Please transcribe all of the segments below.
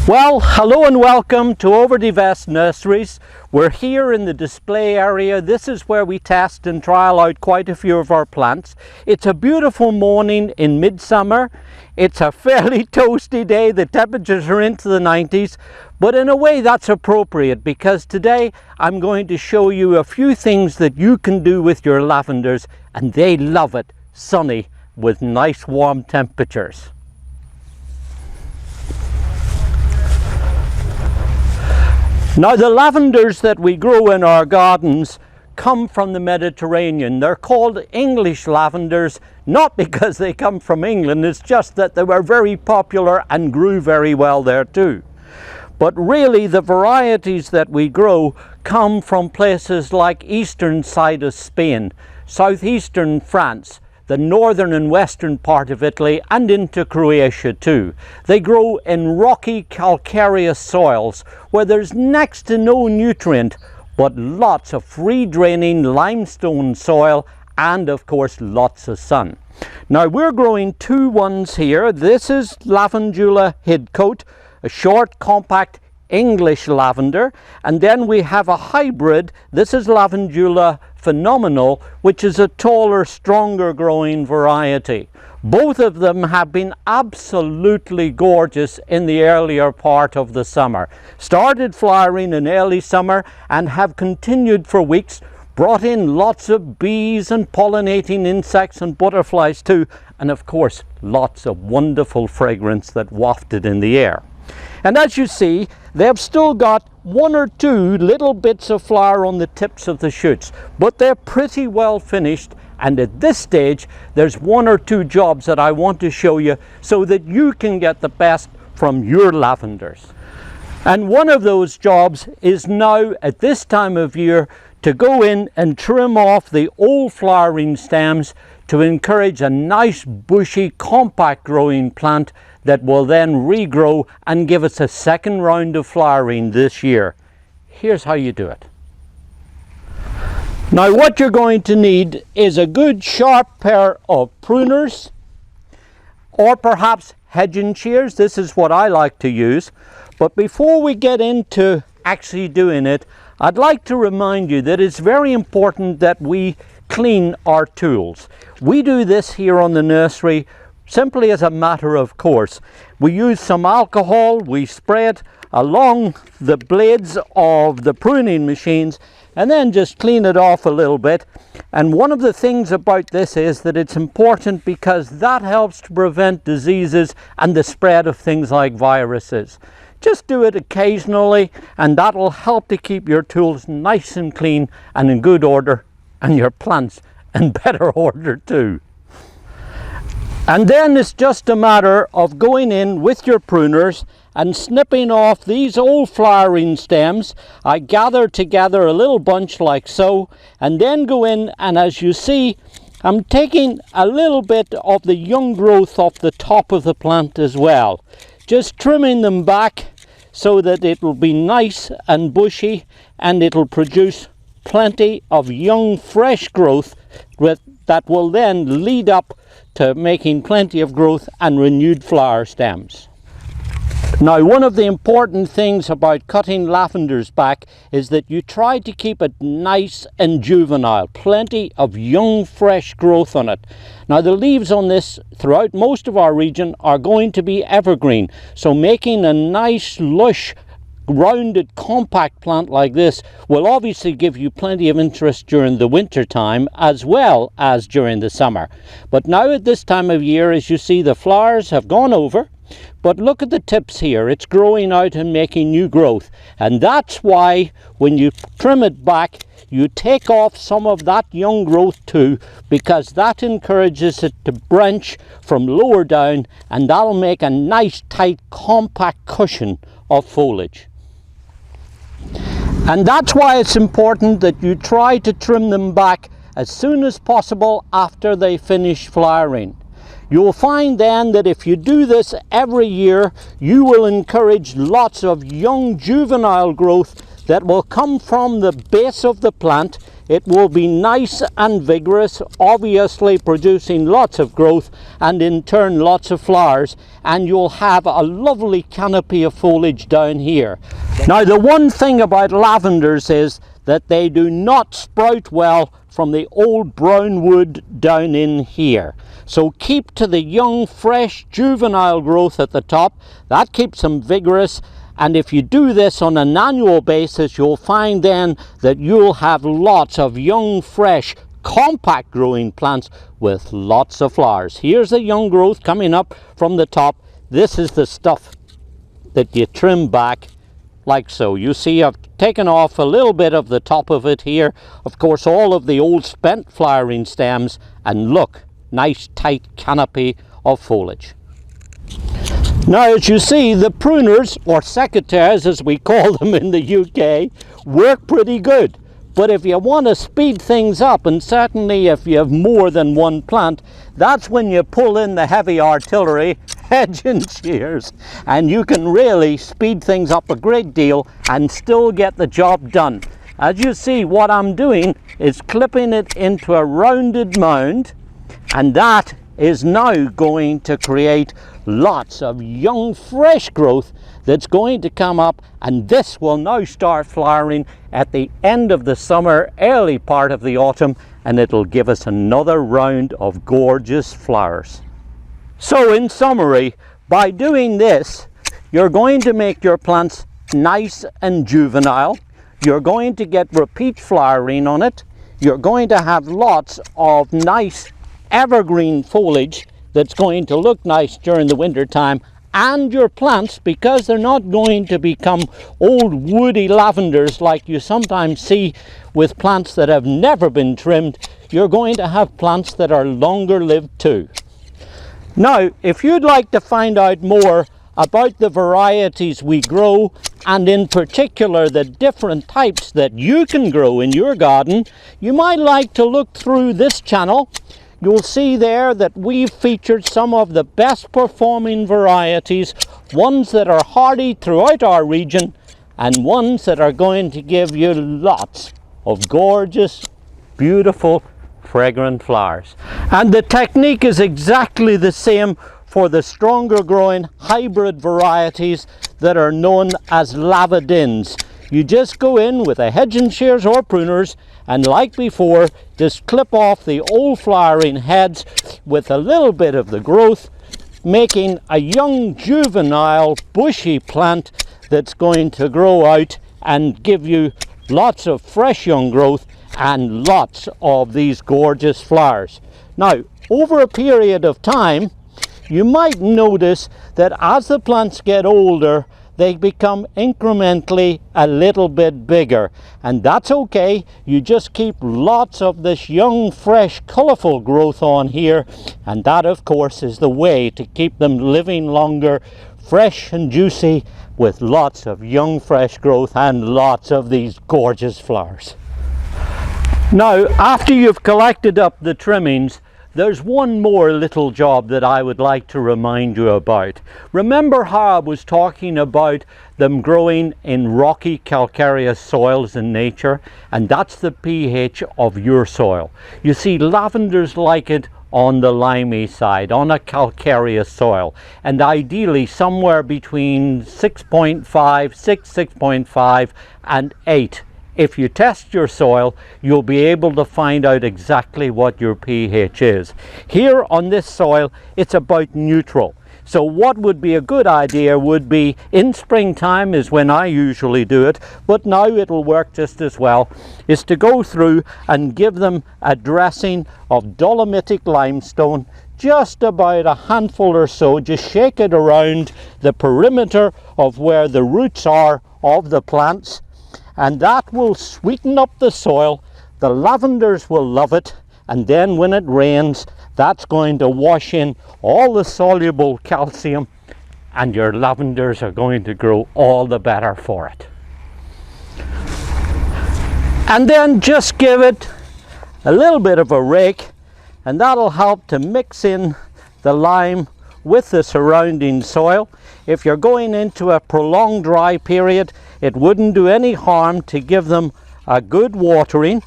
Well, hello and welcome to Overdevest Nurseries. We're here in the display area. This is where we test and trial out quite a few of our plants. It's a beautiful morning in midsummer. It's a fairly toasty day. The temperatures are into the 90s, but in a way that's appropriate because today I'm going to show you a few things that you can do with your lavenders, and they love it sunny with nice warm temperatures. Now, the lavenders that we grow in our gardens come from the Mediterranean. They're called English lavenders, not because they come from England, it's just that they were very popular and grew very well there too. But really the varieties that we grow come from places like eastern side of Spain, southeastern France, the northern and western part of Italy, and into Croatia too. They grow in rocky calcareous soils where there's next to no nutrient but lots of free draining limestone soil and of course lots of sun. Now we're growing two ones here. This is Lavandula hidcote, a short compact English lavender, and then we have a hybrid. This is Lavandula phenomenal, which is a taller, stronger growing variety. Both of them have been absolutely gorgeous in the earlier part of the summer. Started flowering in early summer and have continued for weeks, brought in lots of bees and pollinating insects and butterflies too, and of course lots of wonderful fragrance that wafted in the air. And as you see, they've still got one or two little bits of flower on the tips of the shoots, but they're pretty well finished. And at this stage, there's one or two jobs that I want to show you so that you can get the best from your lavenders. And one of those jobs is now at this time of year to go in and trim off the old flowering stems to encourage a nice bushy compact growing plant that will then regrow and give us a second round of flowering this year. Here's how you do it. Now what you're going to need is a good sharp pair of pruners or perhaps hedging shears. This is what I like to use. But before we get into actually doing it, I'd like to remind you that it's very important that we clean our tools. We do this here on the nursery simply as a matter of course. We use some alcohol, we spray it along the blades of the pruning machines and then just clean it off a little bit. And one of the things about this is that it's important because that helps to prevent diseases and the spread of things like viruses. Just do it occasionally and that'll help to keep your tools nice and clean and in good order, and your plants in better order too. And then it's just a matter of going in with your pruners and snipping off these old flowering stems. I gather together a little bunch like so, and then go in, and as you see, I'm taking a little bit of the young growth off the top of the plant as well. Just trimming them back so that it will be nice and bushy and it'll produce plenty of young fresh growth that will then lead up to making plenty of growth and renewed flower stems. Now, one of the important things about cutting lavenders back is that you try to keep it nice and juvenile, plenty of young fresh growth on it. Now, the leaves on this throughout most of our region are going to be evergreen, so making a nice lush rounded compact plant like this will obviously give you plenty of interest during the winter time as well as during the summer. But now at this time of year, as you see, the flowers have gone over, but look at the tips here. It's growing out and making new growth, and that's why when you trim it back you take off some of that young growth too, because that encourages it to branch from lower down, and that'll make a nice tight compact cushion of foliage. And that's why it's important that you try to trim them back as soon as possible after they finish flowering. You'll find then that if you do this every year, you will encourage lots of young juvenile growth that will come from the base of the plant. It will be nice and vigorous, obviously producing lots of growth and in turn lots of flowers, and you'll have a lovely canopy of foliage down here. Now the one thing about lavenders is that they do not sprout well from the old brown wood down in here. So keep to the young, fresh, juvenile growth at the top. That keeps them vigorous. And if you do this on an annual basis, you'll find then that you'll have lots of young, fresh, compact growing plants with lots of flowers. Here's the young growth coming up from the top. This is the stuff that you trim back like so. You see I've taken off a little bit of the top of it here. Of course, all of the old spent flowering stems, and look, nice tight canopy of foliage. Now, as you see, the pruners, or secateurs as we call them in the UK, work pretty good. But if you want to speed things up, and certainly if you have more than one plant, that's when you pull in the heavy artillery, hedge and shears, and you can really speed things up a great deal and still get the job done. As you see, what I'm doing is clipping it into a rounded mound, and that is now going to create lots of young, fresh growth that's going to come up, and this will now start flowering at the end of the summer, early part of the autumn, and it'll give us another round of gorgeous flowers. So in summary, by doing this, you're going to make your plants nice and juvenile. You're going to get repeat flowering on it. You're going to have lots of nice evergreen foliage that's going to look nice during the winter time. And your plants, because they're not going to become old woody lavenders like you sometimes see with plants that have never been trimmed, you're going to have plants that are longer lived too. Now, if you'd like to find out more about the varieties we grow, and in particular the different types that you can grow in your garden, you might like to look through this channel. You'll see there that we've featured some of the best performing varieties, ones that are hardy throughout our region, and ones that are going to give you lots of gorgeous, beautiful, fragrant flowers. And the technique is exactly the same for the stronger growing hybrid varieties that are known as lavadins. You just go in with a hedge and shears or pruners, and like before, just clip off the old flowering heads with a little bit of the growth, making a young, juvenile, bushy plant that's going to grow out and give you lots of fresh young growth and lots of these gorgeous flowers. Now, over a period of time, you might notice that as the plants get older, they become incrementally a little bit bigger, and that's okay. You just keep lots of this young, fresh, colorful growth on here, and that of course is the way to keep them living longer, fresh and juicy, with lots of young, fresh growth and lots of these gorgeous flowers. Now, after you've collected up the trimmings, there's one more little job that I would like to remind you about. Remember how I was talking about them growing in rocky calcareous soils in nature? And that's the pH of your soil. You see, lavenders like it on the limey side, on a calcareous soil, and ideally somewhere between 6.5 and 8. If you test your soil, you'll be able to find out exactly what your pH is. Here on this soil, it's about neutral. So what would be a good idea would be, in springtime is when I usually do it, but now it'll work just as well, is to go through and give them a dressing of dolomitic limestone, just about a handful or so. Just shake it around the perimeter of where the roots are of the plants, and that will sweeten up the soil. The lavenders will love it, and then when it rains, that's going to wash in all the soluble calcium, and your lavenders are going to grow all the better for it. And then just give it a little bit of a rake, and that'll help to mix in the lime with the surrounding soil. If you're going into a prolonged dry period, it wouldn't do any harm to give them a good watering.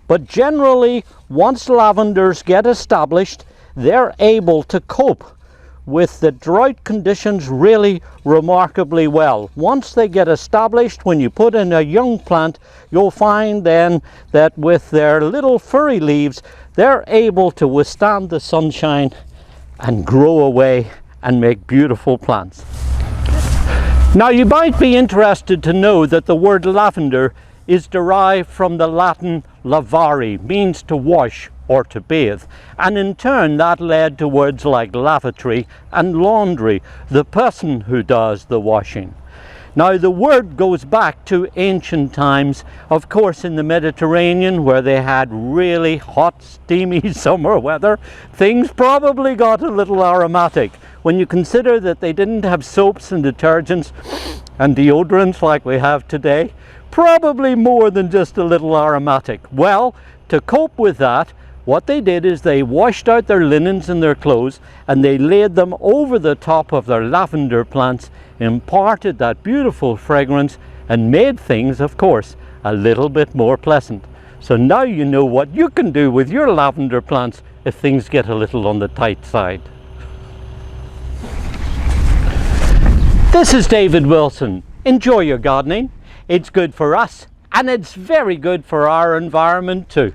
But generally, once lavenders get established, they're able to cope with the drought conditions really remarkably well. Once they get established, when you put in a young plant, you'll find then that with their little furry leaves, they're able to withstand the sunshine and grow away and make beautiful plants. Now, you might be interested to know that the word lavender is derived from the Latin lavare, means to wash or to bathe, and in turn that led to words like lavatory and laundry, the person who does the washing. Now, the word goes back to ancient times, of course in the Mediterranean, where they had really hot, steamy summer weather. Things probably got a little aromatic when you consider that they didn't have soaps and detergents and deodorants like we have today. Probably more than just a little aromatic. Well, to cope with that, what they did is they washed out their linens and their clothes, and they laid them over the top of their lavender plants, imparted that beautiful fragrance, and made things, of course, a little bit more pleasant. So now you know what you can do with your lavender plants if things get a little on the tight side. This is David Wilson. Enjoy your gardening. It's good for us, and it's very good for our environment too.